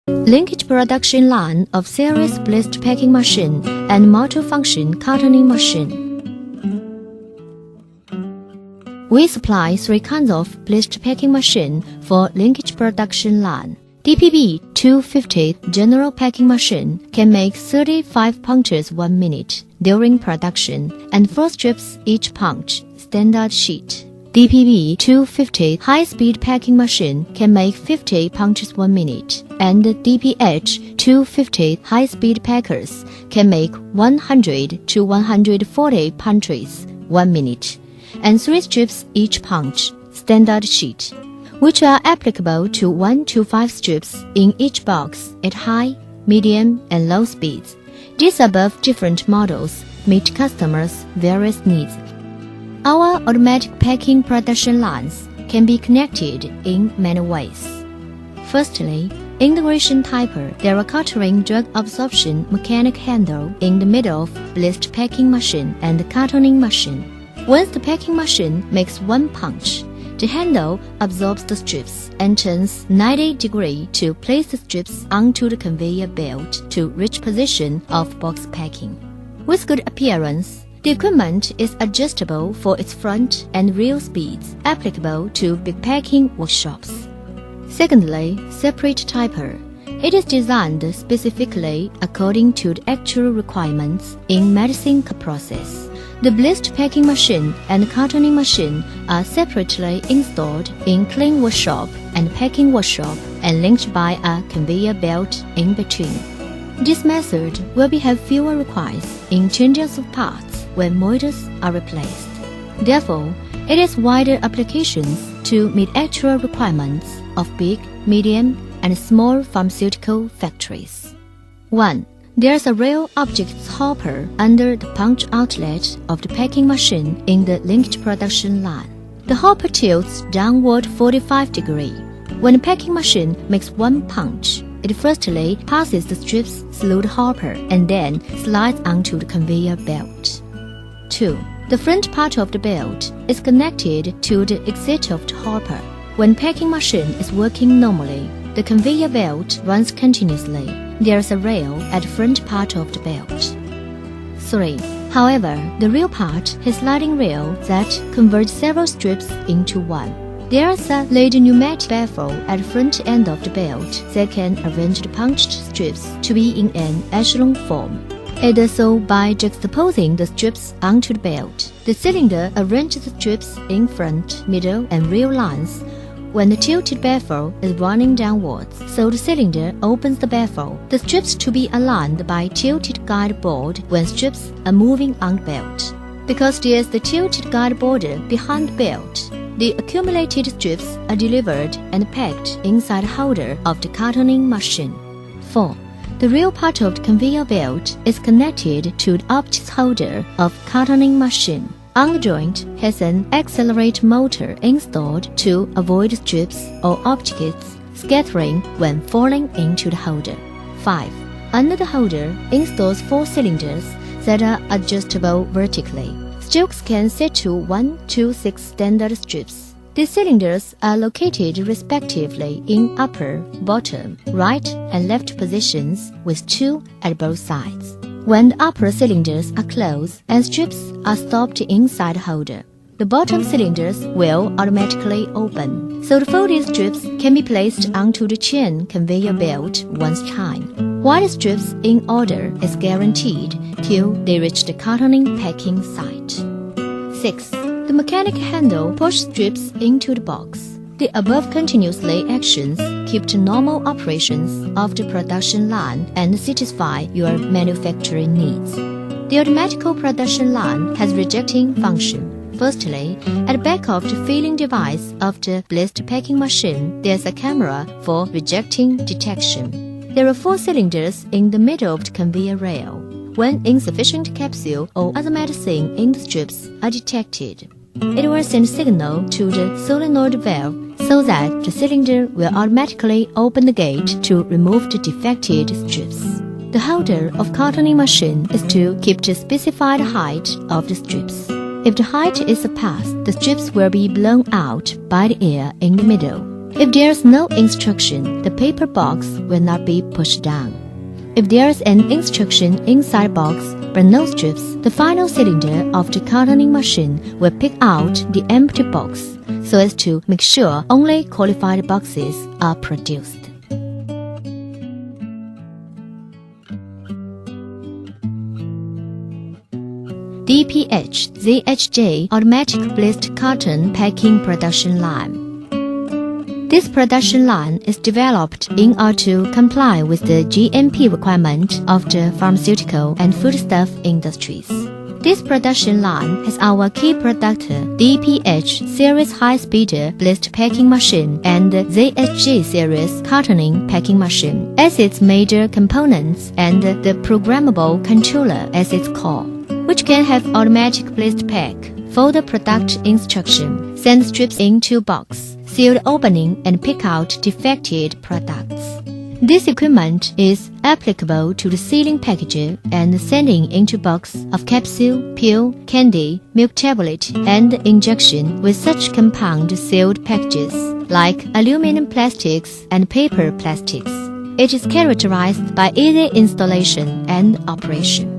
Linkage production line of series blister packing machine and multifunction cartoning machine. We supply 3 kinds of blister packing machine for linkage production line. DPB-250 general packing machine can make 35 punches 1 minute during production and 4 strips each punch, standard sheet. DPB-250 high-speed packing machine can make 50 punches 1 minute, and DPH-250 high-speed packers can make 100 to 140 punches 1 minute, and 3 strips each punch, standard sheet, which are applicable to 1 to 5 strips in each box at high, medium, and low speeds. These above different models meet customers' various needs. Our automatic packing production lines can be connected in many ways. Firstly, integration typer. There are cartoning drug absorption mechanic handle in the middle of blister packing machine and cartoning machine. Once the packing machine makes 1 punch, the handle absorbs the strips and turns 90 degrees to place the strips onto the conveyor belt to reach position of box packing. With good appearance, the equipment is adjustable for its front and rear speeds, applicable to big packing workshops. Secondly, separate typer. It is designed specifically according to the actual requirements in medicine process. The blister packing machine and cartoning machine are separately installed in clean workshop and packing workshop and linked by a conveyor belt in between. This method will have fewer requirements in changes of parts when motors are replaced. Therefore, it is wider applications to meet actual requirements of big, medium, and small pharmaceutical factories. 1. There's a rail objects hopper under the punch outlet of the packing machine in the linked production line. The hopper tilts downward 45 degrees. When the packing machine makes 1 punch, it firstly passes the strips through the hopper and then slides onto the conveyor belt. 2. The front part of the belt is connected to the exit of the hopper. When packing machine is working normally, the conveyor belt runs continuously. There is a rail at the front part of the belt. 3. However, the rear part has sliding rail that converts several strips into one. There is a lead pneumatic baffle at the front end of the belt that can arrange the punched strips to be in an echelon form. It does so by juxtaposing the strips onto the belt. The cylinder arranges the strips in front, middle, and rear lines when the tilted baffle is running downwards, so the cylinder opens the baffle. The strips to be aligned by tilted guide board when strips are moving on the belt. Because there is the tilted guide border behind the belt, the accumulated strips are delivered and packed inside the holder of the cartoning machine. 4. The rear part of the conveyor belt is connected to the optics holder of cartoning machine. On the joint has an accelerator motor installed to avoid strips or objects scattering when falling into the holder. 5. Under the holder installs 4 cylinders that are adjustable vertically. Strokes can set to 1 to 6 standard strips. These cylinders are located respectively in upper, bottom, right, and left positions with 2 at both sides. When the upper cylinders are closed and strips are stopped inside the holder, the bottom cylinders will automatically open, so the folded strips can be placed onto the chain conveyor belt once time. While the strips in order is guaranteed till they reach the cartoning packing site. 6. The mechanic handle pushes strips into the box. The above continuously actions keep the normal operations of the production line and satisfy your manufacturing needs. The automatic production line has rejecting function. Firstly, at the back of the filling device of the blister packing machine, there's a camera for rejecting detection. There are 4 cylinders in the middle of the conveyor rail. When insufficient capsule or other medicine in the strips are detected, it will send signal to the solenoid valve so that the cylinder will automatically open the gate to remove the defected strips. The holder of cartoning machine is to keep the specified height of the strips. If the height is surpassed, the strips will be blown out by the air in the middle. If there is no instruction, the paper box will not be pushed down. If there is an instruction inside the box but no strips, the final cylinder of the cartoning machine will pick out the empty box so as to make sure only qualified boxes are produced. DPB-ZHJ Automatic Blister Carton Packing Production Line. This production line is developed in order to comply with the GMP requirement of the pharmaceutical and foodstuff industries. This production line has our key product DPH series high-speed blister packing machine and ZHJ series cartoning packing machine as its major components and the programmable controller as its core, which can have automatic blister pack, folder product instruction, send strips into box, sealed opening, and pick out defected products. This equipment is applicable to the sealing package and sending into box of capsule, pill, candy, milk tablet, and injection with such compound sealed packages like aluminum plastics and paper plastics. It is characterized by easy installation and operation.